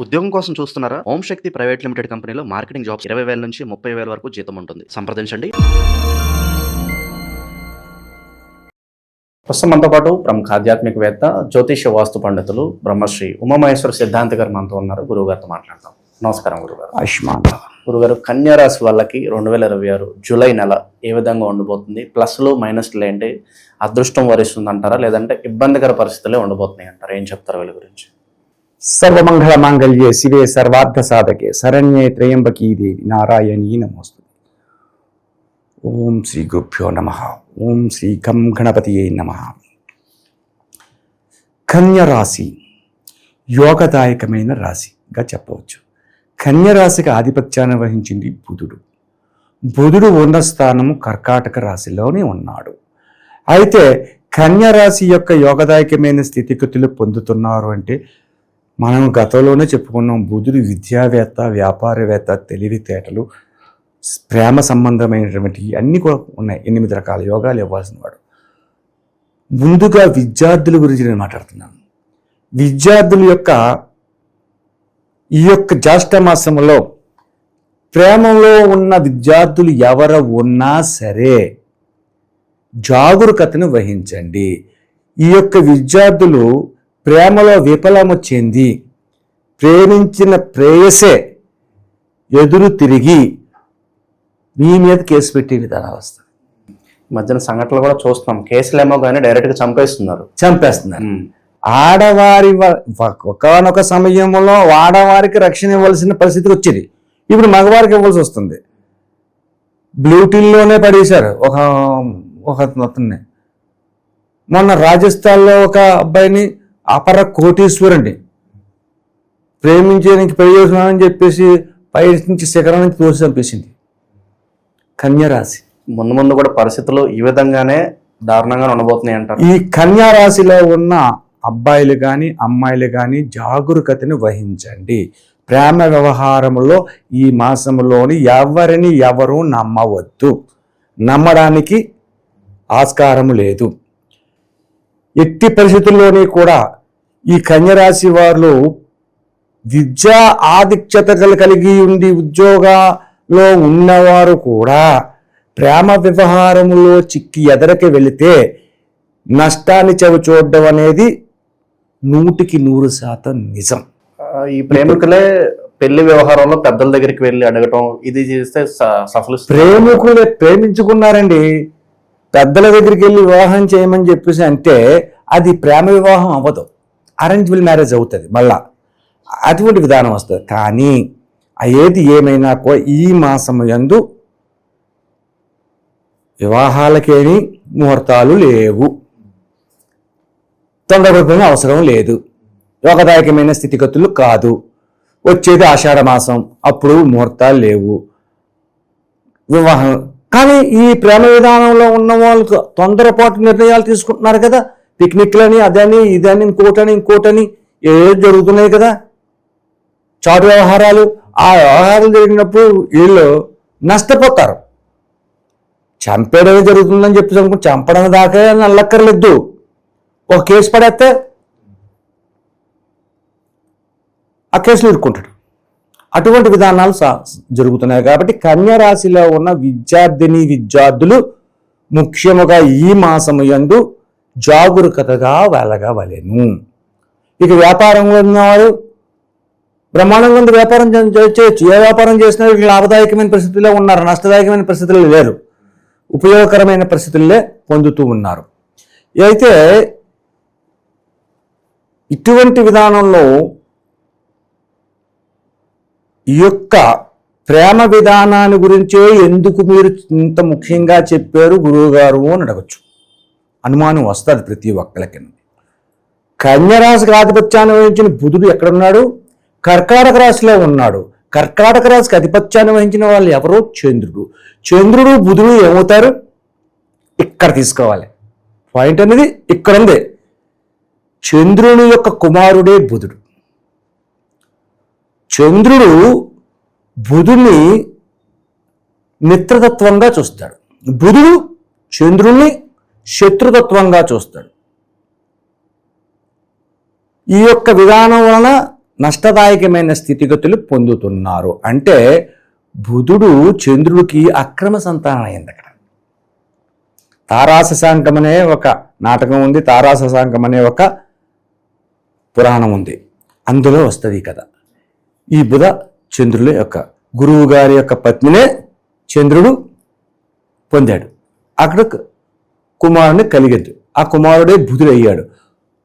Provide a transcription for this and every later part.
ఉద్యోగం కోసం చూస్తున్నారా? ఓం శక్తి ప్రైవేట్ లిమిటెడ్ కంపెనీలో మార్కెటింగ్ జాబ్స్ 20,000 నుంచి 30,000 వరకు జీతం ఉంటుంది. సంప్రదించండి. ప్రస్తుతం మనతో పాటు ప్రముఖ ఆధ్యాత్మికవేత్త, జ్యోతిష్య వాస్తు పండితులు బ్రహ్మశ్రీ ఉమామహేశ్వర సిద్ధాంతి గారు మనతో ఉన్నారు. గురువు గారితో మాట్లాడతాం. నమస్కారం గురుగారు. ఆయుష్మాన్. గురుగారు, కన్యా రాశి వాళ్ళకి 2026 జూలై నెల ఏ విధంగా ఉండబోతుంది? ప్లస్లు మైనస్లు ఏంటి? అదృష్టం వరిస్తుంది అంటారా, లేదంటే ఇబ్బందికర పరిస్థితులే ఉండబోతున్నాయి అంటారా? ఏం చెప్తారు వీళ్ళ గురించి? సర్వమంగళ మాంగళ్యే శివే సర్వార్థ సాధకే శరణ్యే త్రయంబకీ దేవి నారాయణీ నమోస్తుతే. ఓం శ్రీ గురుభ్యో నమః. ఓం శ్రీ గం గణపతియే నమః. కన్య రాశి యోగదాయకమైన రాశిగా చెప్పవచ్చు. కన్య రాశికి ఆధిపత్యాన్ని వహించింది బుధుడు. బుధుడు ఉన్న స్థానము కర్కాటక రాశిలోనే ఉన్నాడు. అయితే కన్య రాశి యొక్క యోగదాయకమైన స్థితిగతులు పొందుతున్నారు అంటే మనం గతంలోనే చెప్పుకున్నాం. బుధుడు విద్యావేత్త, వ్యాపారవేత్త, తెలివితేటలు, ప్రేమ సంబంధమైనటువంటి అన్నీ కూడా ఉన్నాయి. 8 రకాల యోగాలు ఇవ్వాల్సిన వాడు. ముందుగా విద్యార్థుల గురించి నేను మాట్లాడుతున్నాను. విద్యార్థుల యొక్క ఈ యొక్క జ్యేష్ఠ మాసంలో ప్రేమలో ఉన్న విద్యార్థులు ఎవరు ఉన్నా సరే జాగరూకతను వహించండి. ఈ యొక్క విద్యార్థులు ప్రేమలో విఫలము చెంది ప్రేమించిన ప్రేయసే ఎదురు తిరిగి మీ మీద కేసు పెట్టే విధానం వస్తుంది. మధ్యన సంఘటనలు కూడా చూస్తున్నాం. కేసులేమో కానీ డైరెక్ట్గా చంపేస్తున్నారు. ఆడవారి ఒకనొక సమయంలో ఆడవారికి రక్షణ ఇవ్వాల్సిన పరిస్థితి వచ్చేది. ఇప్పుడు మగవారికి ఇవ్వాల్సి వస్తుంది. బ్లూటిల్లోనే పడేశారు ఒక అతన్ని. మొన్న రాజస్థాన్లో ఒక అబ్బాయిని అపర కోటీశ్వరుని ప్రేమించడానికి ప్రయోజనం చెప్పేసి పై నుంచి శిఖరం నుంచి తోసి చంపేసింది. కన్యరాశి ముందు ముందు కూడా పరిస్థితులు ఈ విధంగానే దారుణంగా ఉండబోతున్నాయి అంటారు. ఈ కన్యారాశిలో ఉన్న అబ్బాయిలు కానీ అమ్మాయిలు కానీ జాగరూకతను వహించండి. ప్రేమ వ్యవహారంలో ఈ మాసంలోని ఎవరిని ఎవరు నమ్మవద్దు. నమ్మడానికి ఆస్కారం లేదు. ఎట్టి పరిస్థితుల్లోని కూడా ఈ కన్యరాశి వారు విద్యా ఆధిక్యతలు కలిగి ఉండి ఉద్యోగాల్లో ఉన్నవారు కూడా ప్రేమ వ్యవహారములో చిక్కి ఎదరికి వెళితే నష్టాన్ని చవి చూడడం అనేది 100% నిజం. ఈ ప్రేమికులే పెళ్లి వ్యవహారంలో పెద్దల దగ్గరికి వెళ్ళి అడగటం, ఇది చేస్తే ప్రేమికులే ప్రేమించుకున్నారండి, పెద్దల దగ్గరికి వెళ్ళి వివాహం చేయమని చెప్పేసి అంటే అది ప్రేమ వివాహం అవ్వదు, అరేంజ్బుల్ మ్యారేజ్ అవుతుంది. మళ్ళా అటువంటి విధానం వస్తుంది. కానీ ఏది ఏమైనా ఈ మాసం యందు వివాహాలకేమి ముహూర్తాలు లేవు. తొందరపడిన అవసరం లేదు. యోగదాయకమైన స్థితిగతులు కాదు. వచ్చేది ఆషాఢ మాసం, అప్పుడు ముహూర్తాలు లేవు వివాహం. కానీ ఈ ప్రేమ విధానంలో ఉన్న వాళ్ళకు తొందరపాటు నిర్ణయాలు తీసుకుంటున్నారు కదా. పిక్నిక్లని, అదని ఇదని, ఇంకోటని ఏదో జరుగుతున్నాయి కదా. చాటు వ్యవహారాలు. ఆ వ్యవహారాలు జరిగినప్పుడు వీళ్ళు నష్టపోతారు. చంపేయడమే జరుగుతుందని చెప్పేసి అనుకుంటే చంపడం దాకా నల్లక్కర్లేదు. ఒక కేసు పడేస్తే ఆ కేసులు ఇరుక్కుంటాడు. అటువంటి విధానాలు జరుగుతున్నాయి. కాబట్టి కన్యా రాశిలో ఉన్న విద్యార్థులు ముఖ్యముగా ఈ మాసము యందు జాగరూకతగా వెళ్ళగవలెను. ఇక వ్యాపారంలో ఉన్నవారు బ్రహ్మాండంగా వ్యాపారం చేయొచ్చు. ఏ వ్యాపారం చేసినా లాభదాయకమైన పరిస్థితుల్లో ఉన్నారు, నష్టదాయకమైన పరిస్థితుల్లో లేరు, ఉపయోగకరమైన పరిస్థితుల్లో పొందుతూ ఉన్నారు. అయితే ఇటువంటి విధానంలో ఈ యొక్క ప్రేమ విధానాన్ని గురించే ఎందుకు మీరు ఇంత ముఖ్యంగా చెప్పారు గురువుగారు అని అడగచ్చు. అనుమానం వస్తుంది ప్రతి ఒక్కరికి. కన్యరాశికి ఆధిపత్యాన్ని వహించిన బుధుడు ఎక్కడున్నాడు? కర్కాటక రాశిలో ఉన్నాడు. కర్కాటక రాశికి ఆధిపత్యాన్ని వహించిన వాళ్ళు ఎవరు? చంద్రుడు బుధుడు ఏమవుతారు? ఇక్కడ తీసుకోవాలి పాయింట్ అనేది. ఇక్కడ ఉంది. చంద్రుని యొక్క కుమారుడే బుధుడు. చంద్రుడు బుధుడిని మిత్రతత్వంగా చూస్తాడు. బుధుడు చంద్రుణ్ణి శత్రుతత్వంగా చూస్తాడు. ఈ యొక్క విధానం వలన నష్టదాయకమైన స్థితిగతులు పొందుతున్నారు. అంటే బుధుడు చంద్రుడికి అక్రమ సంతానం అయింది. అక్కడ తారాశశాంకం అనే ఒక నాటకం ఉంది, తారాశశాంకం అనే ఒక పురాణం ఉంది, అందులో వస్తుంది ఈ కథ. ఈ బుధ చంద్రుల యొక్క గురువు గారి యొక్క పత్నినే చంద్రుడు పొందాడు. అక్కడ కుమారుని కలిగేది. ఆ కుమారుడే బుధుడు అయ్యాడు.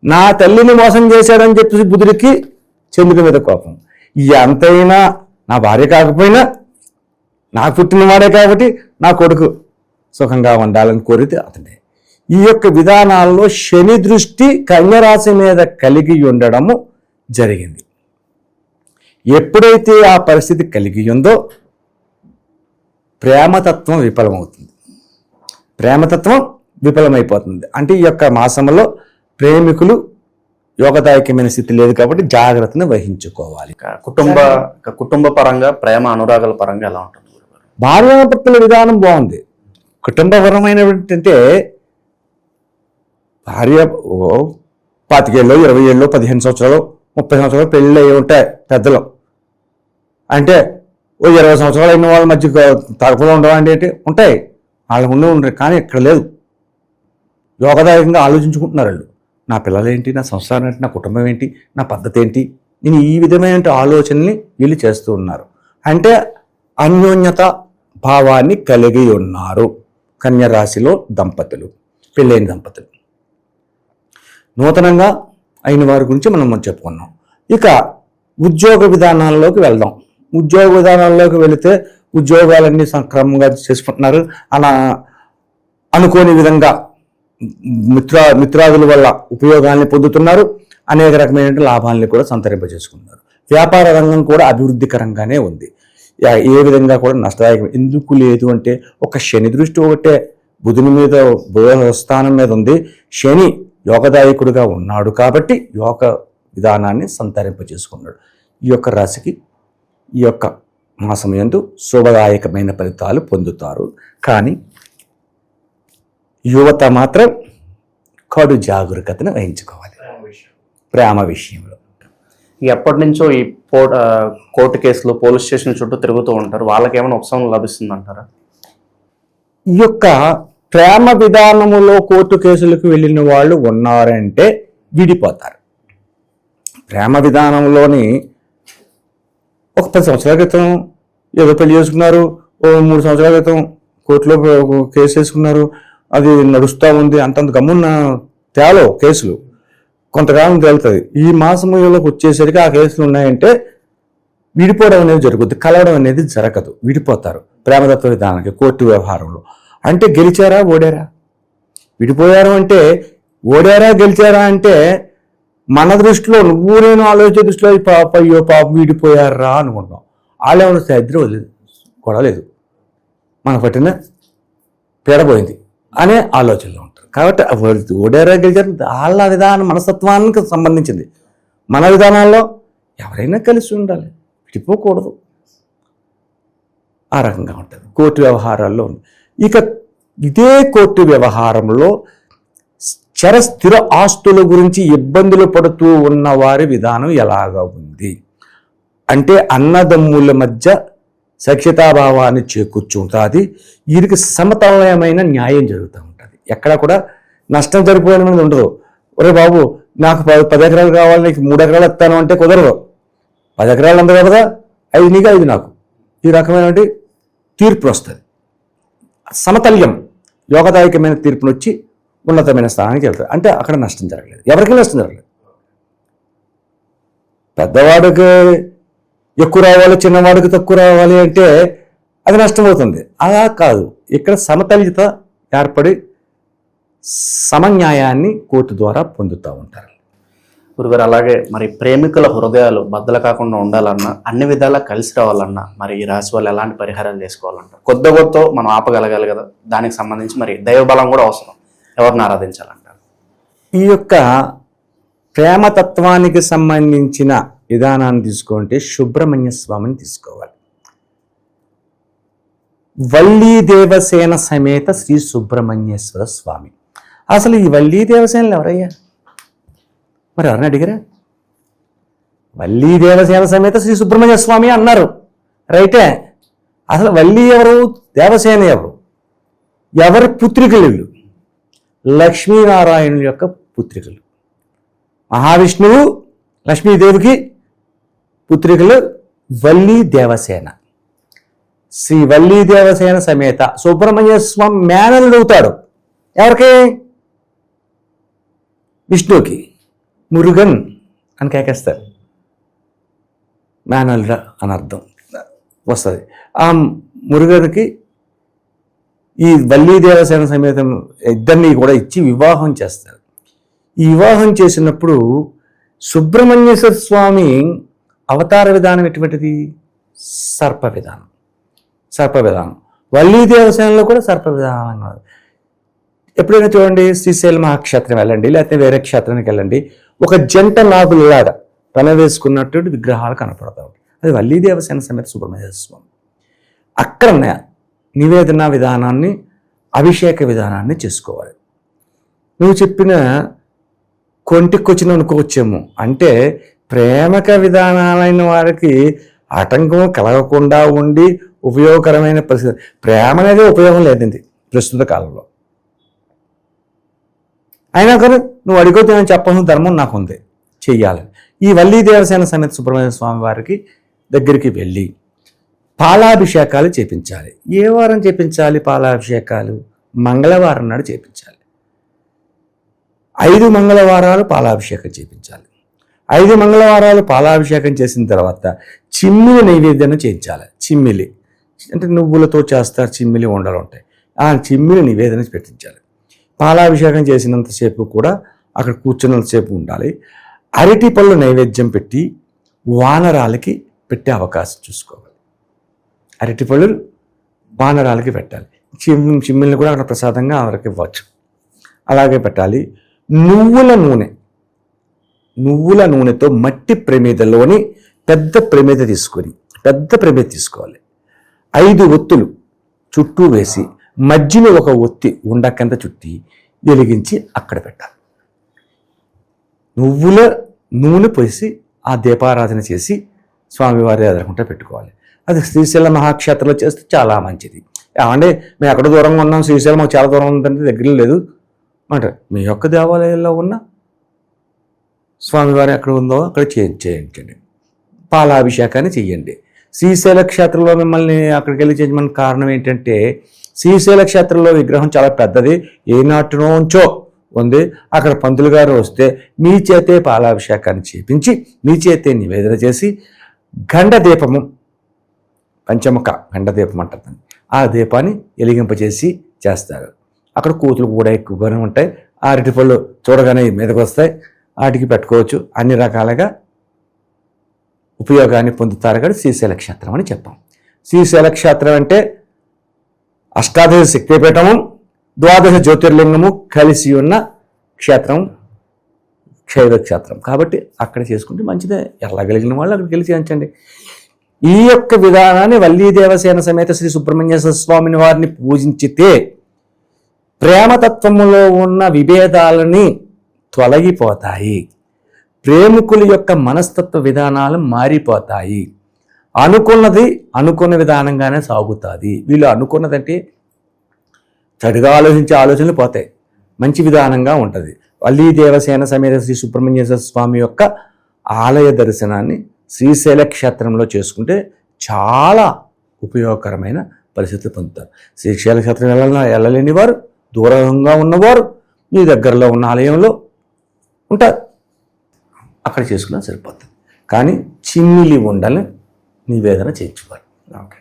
నా తల్లిని మోసం చేశాడని చెప్పేసి బుధుడికి చంద్రుడి మీద కోపం. ఎంతైనా నా భార్య కాకపోయినా నాకు పుట్టినవాడే కాబట్టి నా కొడుకు సుఖంగా ఉండాలని కోరితే అతనే. ఈ యొక్క విధానాల్లో శని దృష్టి కన్యరాశి మీద కలిగి ఉండడము జరిగింది. ఎప్పుడైతే ఆ పరిస్థితి కలిగి ఉందో ప్రేమతత్వం విఫలమవుతుంది. ప్రేమతత్వం విఫలమైపోతుంది. అంటే ఈ యొక్క మాసంలో ప్రేమికులు యోగదాయకమైన స్థితి లేదు కాబట్టి జాగ్రత్తను వహించుకోవాలి. కుటుంబ పరంగా ప్రేమ అనురాగాల పరంగా ఎలా ఉంటుంది? భార్యాభర్తల విధానం బాగుంది. కుటుంబపరమైనటువంటి భార్య 25 ఏళ్ళు, 20 ఏళ్ళు, 15 సంవత్సరాలు, 30 సంవత్సరాలు పెళ్ళి అయి ఉంటాయి పెద్దలు. అంటే 20 సంవత్సరాలు అయిన వాళ్ళ మధ్య తగపలో ఉండవండి ఏంటి ఉంటాయి, వాళ్ళ ముందు ఉండరు. కానీ ఇక్కడ లేదు. యోగదాయకంగా ఆలోచించుకుంటున్నారు వాళ్ళు. నా పిల్లలేంటి, నా సంసారం ఏంటి, నా కుటుంబం ఏంటి, నా పద్ధతి ఏంటి, నేను ఈ విధమైన ఆలోచనల్ని వీళ్ళు చేస్తూ ఉన్నారు. అంటే అన్యోన్యత భావాన్ని కలిగి ఉన్నారు కన్యరాశిలో దంపతులు, పెళ్ళైన దంపతులు. నూతనంగా అయిన వారి గురించి మనం చెప్పుకున్నాం. ఇక ఉద్యోగ విధానాల్లోకి వెళ్దాం. ఉద్యోగ విధానాల్లోకి వెళితే ఉద్యోగాలన్నీ సక్రమంగా చేసుకుంటున్నారు. అలా అనుకోని విధంగా మిత్రాదుల వల్ల ఉపయోగాల్ని పొందుతున్నారు. అనేక రకమైన లాభాలని కూడా సంతరింపజేసుకున్నారు. వ్యాపార రంగం కూడా అభివృద్ధికరంగానే ఉంది. ఏ విధంగా కూడా నష్టదాయకం ఎందుకు లేదు అంటే ఒక శని దృష్టి ఒకటే బుధుని మీద, బుధ స్థానం మీద ఉంది. శని యోగదాయకుడిగా ఉన్నాడు కాబట్టి యోగ విధానాన్ని సంతరింపజేసుకున్నాడు. ఈ యొక్క రాశికి ఈ యొక్క మాసం యందు శుభదాయకమైన ఫలితాలు పొందుతారు. కానీ యువత మాత్రం కడు జాగరూకతను వహించుకోవాలి ప్రేమ విషయంలో. ఎప్పటి నుంచో ఈ కోర్టు కేసులు, పోలీస్ స్టేషన్ చుట్టూ తిరుగుతూ ఉంటారు. వాళ్ళకి ఏమైనా ఉపశమనం లభిస్తుంది అంటారా? ఈ యొక్క ప్రేమ విధానములో కోర్టు కేసులకు వెళ్ళిన వాళ్ళు ఉన్నారంటే విడిపోతారు. ప్రేమ విధానంలోని ఒక 10 సంవత్సరాల క్రితం ఏదో పెళ్లి చేసుకున్నారు, 3 సంవత్సరాల క్రితం కోర్టులో కేసు వేసుకున్నారు, అది నడుస్తూ ఉంది, అంతంత గమ్మున్న తేలో కేసులు కొంతకాలం తేలుతుంది. ఈ మాసంలోకి వచ్చేసరికి ఆ కేసులు ఉన్నాయంటే విడిపోవడం అనేది జరుగుద్ది, కలవడం అనేది జరగదు, విడిపోతారు ప్రేమతత్వ విధానానికి కోర్టు వ్యవహారంలో. అంటే గెలిచారా ఓడారా, విడిపోయారు అంటే ఓడారా గెలిచారా అంటే మన దృష్టిలో, నువ్వు నేను ఆలోచన దృష్టిలో అయ్యో పాప విడిపోయారా అనుకుంటాం. వాళ్ళేమో ఇద్దరు గొడవ లేదు, మన పట్టిన పీడపోయింది అనే ఆలోచనలో ఉంటారు. కాబట్టి ఓడారా గెలిచారు వాళ్ళ విధానం మనస్తత్వానికి సంబంధించింది. మన విధానాల్లో ఎవరైనా కలిసి ఉండాలి, విడిపోకూడదు. ఆ రకంగా ఉంటుంది కోర్టు వ్యవహారాల్లో ఉంది. ఇక ఇదే కోర్టు వ్యవహారంలో స్థిర ఆస్తుల గురించి ఇబ్బందులు పడుతూ ఉన్న వారి విధానం ఎలాగా ఉంది అంటే అన్నదమ్ముల మధ్య సఖ్యతాభావాన్ని చేకూర్చుంటుంది. వీరికి సమతలమైన న్యాయం జరుగుతూ ఉంటుంది. ఎక్కడ కూడా నష్టం జరిపోయిన మీద ఉండదు. ఒరే బాబు నాకు 10 ఎకరాలు కావాలి, నీకు 3 ఎకరాలు ఇస్తాను అంటే కుదరదు. 10 ఎకరాలు అంత కదా, 5 నీకు 5 నాకు, ఈ రకమైన తీర్పు వస్తుంది. సమతల్యం యోగదాయకమైన తీర్పును వచ్చి ఉన్నతమైన స్థానానికి వెళ్తారు. అంటే అక్కడ నష్టం జరగలేదు, ఎవరికి నష్టం జరగలేదు. పెద్దవాడికి ఎక్కువ రావాలి, చిన్నవాడికి తక్కువ రావాలి అంటే అది నష్టమవుతుంది. అలా కాదు, ఇక్కడ సమతల్యత ఏర్పడి సమన్యాయాన్ని కోర్టు ద్వారా పొందుతూ ఉంటారు. గురుగారు, అలాగే మరి ప్రేమికుల హృదయాలు బద్దలు కాకుండా ఉండాలన్నా, అన్ని విధాలా కలిసి రావాలన్నా మరి ఈ రాశి వాళ్ళు ఎలాంటి పరిహారాలు చేసుకోవాలంటారు? కొద్ది గొప్ప మనం ఆపగలగాలి కదా, దానికి సంబంధించి మరి దైవబలం కూడా అవసరం. ఎవరిని ఆరాధించాలంటారు? ఈ యొక్క ప్రేమతత్వానికి సంబంధించిన విధానాన్ని తీసుకుంటే సుబ్రహ్మణ్య స్వామిని తీసుకోవాలి. వల్లీ దేవసేన సమేత శ్రీ సుబ్రహ్మణ్యేశ్వర స్వామి. అసలు ఈ వల్లీ దేవసేనలు ఎవరయ్యా? మరి ఎవరిని అడిగారా? వల్లీ దేవసేన సమేత శ్రీ సుబ్రహ్మణ్య స్వామి అన్నారు, రైటే. అసలు వల్లీ ఎవరు, దేవసేన ఎవరు, ఎవరి పుత్రికలు వీళ్ళు? లక్ష్మీనారాయణుని యొక్క పుత్రికలు. మహావిష్ణువు లక్ష్మీదేవికి పుత్రికలు వల్లీ దేవసేన. శ్రీ వల్లీ దేవసేన సమేత సుబ్రహ్మణ్య స్వామి మేనల్లుడు అవుతాడు. ఎవరికి? విష్ణువుకి. మురుగన్ అని కేకేస్తారు, మేనల్లుడ అని అర్థం వస్తుంది. ఆ మురుగన్కి ఈ వల్లీ దేవసేన సమేతం ఇద్దరిని కూడా ఇచ్చి వివాహం చేస్తారు. ఈ వివాహం చేసినప్పుడు సుబ్రహ్మణ్యేశ్వర స్వామి అవతార విధానం ఎటువంటిది? సర్ప విధానం. సర్ప విధానం. వల్లీ దేవసేనలో కూడా సర్ప విధానం. ఎప్పుడైనా చూడండి, శ్రీశైల మహాక్షేత్రం వెళ్ళండి, లేకపోతే వేరే క్షేత్రానికి వెళ్ళండి, ఒక జంట నాగుల్లాగా తల వేసుకున్నటువంటి విగ్రహాలు కనపడతాయి. అది వల్లీ దేవసేన సమేత సుబ్రహ్మణ్యేశ్వర స్వామి. అక్కడ నివేదన విధానాన్ని, అభిషేక విధానాన్ని చేసుకోవాలి. నువ్వు చెప్పిన కొంటికొచ్చిన అనుకోవచ్చేమో, అంటే ప్రేమక విధానాలైన వారికి ఆటంకం కలగకుండా ఉండి ఉపయోగకరమైన పరిస్థితి. ప్రేమ అనేది ఉపయోగం లేదండి ప్రస్తుత కాలంలో. అయినా కానీ నువ్వు అడిగితే నేను చెప్పాల్సిన ధర్మం నాకు ఉంది, చెయ్యాలి. ఈ వల్లీ దేవసేన సమేత సుబ్రహ్మణ్య స్వామి వారికి దగ్గరికి వెళ్ళి పాలాభిషేకాలు చేపించాలి. ఏ వారం చేపించాలి పాలాభిషేకాలు? మంగళవారం నాడు చేపించాలి. 5 మంగళవారాలు పాలాభిషేకం చేపించాలి. 5 మంగళవారాలు పాలాభిషేకం చేసిన తర్వాత చిమ్మిలి నైవేద్యం చేయించాలి. చిమ్మిలి అంటే నువ్వులతో చేస్తారు, చిమ్మిలి ఉండలు ఉంటాయి. ఆ చిమ్మిలి నివేదన పెట్టించాలి. పాలాభిషేకం చేసినంతసేపు కూడా అక్కడ కూర్చున్నంతసేపు ఉండాలి. అరటి పళ్ళు నైవేద్యం పెట్టి వానరాలకి పెట్టే అవకాశం చూసుకోవాలి. అరటిపళ్ళు వానరాలకి పెట్టాలి. చిమ్మిల్ని కూడా అక్కడ ప్రసాదంగా ఎవరికి ఇవ్వచ్చు, అలాగే పెట్టాలి. నువ్వుల నూనెతో మట్టి ప్రమిదలోని పెద్ద ప్రమిద తీసుకోవాలి. 5 ఒత్తులు చుట్టూ వేసి మధ్యలో ఒక ఒత్తి ఉండకంత చుట్టి వెలిగించి అక్కడ పెట్టాలి. నువ్వుల నూనె పోసి ఆ దీపారాధన చేసి స్వామివారి ఎదురుకుంటా పెట్టుకోవాలి. అది శ్రీశైల మహాక్షేత్రంలో చేస్తే చాలా మంచిది. ఏమంటే మేము ఎక్కడ దూరంగా ఉన్నాం, శ్రీశైలం మాకు చాలా దూరం ఉందంటే దగ్గర లేదు అంటారు. మీ యొక్క దేవాలయంలో ఉన్న స్వామివారి ఎక్కడ ఉందో అక్కడ చేయించండి. పాలాభిషేకాన్ని చెయ్యండి. శ్రీశైల క్షేత్రంలో మిమ్మల్ని అక్కడికి వెళ్ళి చేయమని కారణం ఏంటంటే, శ్రీశైల క్షేత్రంలో విగ్రహం చాలా పెద్దది, ఏ నాటినోంచో ఉంది. అక్కడ పంతులు గారు వస్తే మీ చేతే పాలాభిషేకాన్ని చేపించి మీ చేతే నివేదన చేసి గండ దీపము, పంచముఖ గండ దీపం అంటారు, ఆ దీపాన్ని వెలిగింపజేసి చేస్తారు. అక్కడ కూతులు కూడా ఎక్కువగానే ఉంటాయి. ఆ అరటిపళ్ళు చూడగానే మీదకి వస్తాయి, వాటికి పెట్టుకోవచ్చు. అన్ని రకాలుగా ఉపయోగాన్ని పొందుతారు. కానీ శ్రీశైల క్షేత్రం అని చెప్పాం. శ్రీశైల క్షేత్రం అంటే అష్టాదశ శక్తిపీఠము, 12 జ్యోతిర్లింగము కలిసి ఉన్న క్షేత్రం, శైవ క్షేత్రం. కాబట్టి అక్కడ చేసుకుంటే మంచిదే. వెళ్ళగలిగిన వాళ్ళు అక్కడికి వెళ్ళి చేయించండి. ఈ యొక్క విధానాన్ని వల్లీ దేవసేన సమేత శ్రీ సుబ్రహ్మణ్యేశ్వర స్వామిని వారిని పూజించితే ప్రేమతత్వములో ఉన్న విభేదాలని తొలగిపోతాయి. ప్రేమికుల యొక్క మనస్తత్వ విధానాలు మారిపోతాయి. అనుకున్నది అనుకున్న విధానంగానే సాగుతుంది. వీళ్ళు అనుకున్నదంటే చెడుగా ఆలోచించే ఆలోచనలు పోతాయి, మంచి విధానంగా ఉంటుంది. వల్లీ దేవసేన సమేత శ్రీ సుబ్రహ్మణ్యేశ్వర స్వామి యొక్క ఆలయ దర్శనాన్ని శ్రీశైల క్షేత్రంలో చేసుకుంటే చాలా ఉపయోగకరమైన పరిస్థితులు పొందుతారు. శ్రీశైల క్షేత్రం వెళ్ళలేని వారు, దూరంగా ఉన్నవారు మీ దగ్గరలో ఉన్న ఆలయంలో ఉంటారు, అక్కడ చేసుకున్నా సరిపోతుంది. కానీ చిమ్మిలి ఉండని నివేదన చేయించుకోవాలి. ఓకే,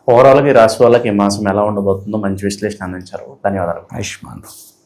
ఓవరాల్గా ఈ రాశి వాళ్ళకి ఈ మాసం ఎలా ఉండబోతుందో మంచి విశ్లేషణ అందించారు. ధన్యవాదాలు. ఆయుష్మాన్.